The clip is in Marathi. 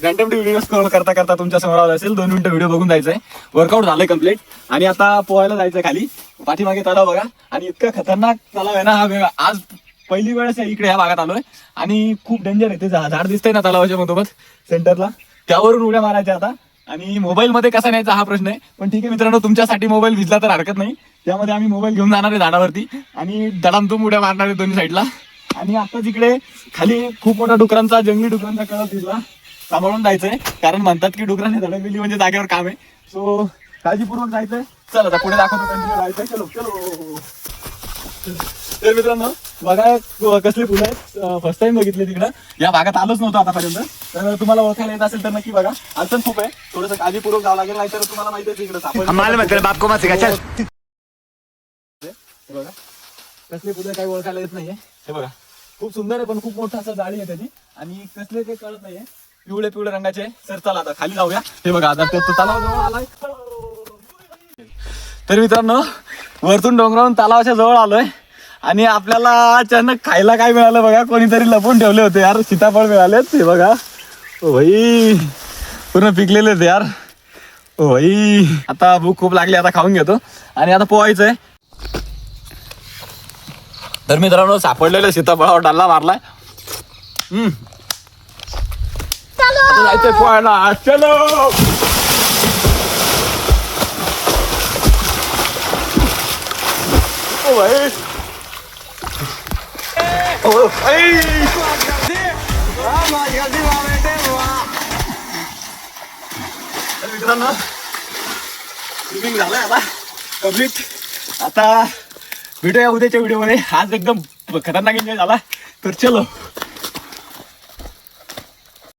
रँडमली व्हिडिओ स्क्रॉल करता करता तुमच्या समोर आला असेल, 2 मिनिटं व्हिडिओ बघून जायचंय. वर्कआउट झालंय कम्प्लीट आणि आता पोहायला जायचंय खाली. पाठीमागे तलाव बघा आणि इतका खतरनाक तलाव आहे ना हा. आज पहिली वेळेस इकडे या भागात आलोय आणि खूप डेंजर आहे. ते झाड दिसतंय ना तलावाच्या मधोमध सेंटरला, त्यावरून उड्या मारायच्या आता. आणि मोबाईल मध्ये कसा न्यायचा हा प्रश्न आहे, पण ठीक आहे मित्रांनो, तुमच्यासाठी मोबाईल भिजला तर हरकत नाही. त्यामध्ये आम्ही मोबाईल घेऊन जाणार आहे झाडावरती आणि दडामधून उड्या मारणार आहे दोन्ही साईडला. आणि आता तिकडे खाली खूप मोठा डुकरांचा, जंगली डुकरांचा कळप दिसला. सांभाळून जायचंय, कारण म्हणतात की डुकराने धडकलेली म्हणजे जागेवर काम आहे. सो काळजीपूर्वक जायचंय. चल आता पुढे दाखवतो, कंटिन्यू जायचंय. चलो चलो. तर मित्रांनो बघा कसले फुलं आहेत, फर्स्ट टाइम बघितले तिकडं. या भागात आलोच नव्हतं आतापर्यंत. तर तुम्हाला ओळखायला येत असेल तर नक्की बघा. अडचण खूप आहे, थोडंसं काळजीपूर्वक जावं लागेल, नाहीतर तुम्हाला माहिती आहे तिकडे बघा कसले फुलं काही ओळखायला येत नाहीये. हे बघा खूप सुंदर आहे, पण खूप मोठं असं जाळी आहे त्याची आणि कसले ते कळत नाहीये. पिवळे पिवळे रंगाचे. सर चला आता खाली जाऊया. हे बघा आता तलाव जवळ आलाय. तर मित्रांनो वरतून डोंगरावरून तलावाच्या जवळ आलोय आणि आपल्याला अचानक खायला काय मिळालं बघा. कोणीतरी लपून ठेवले होते यार, सीताफळ मिळालेत. हे बघा ओ भाई, पूर्ण पिकलेले आहेत यार. ओ भाई आता भूक खूप लागली, आता खाऊन घेतो आणि आता पोहायचंय. तर मित्रांनो सापडलेलं सीताफळावर डल्ला मारलाय. आता जायचंय पोहायला. चलो ओ भाई, ओ भाई. मित्रांनो स्विमिंग झालंय आता कम्प्लीट. आता भेटूया उद्याच्या व्हिडिओ मध्ये. आज एकदम खतरनाक एन्जॉय झाला. तर चलो.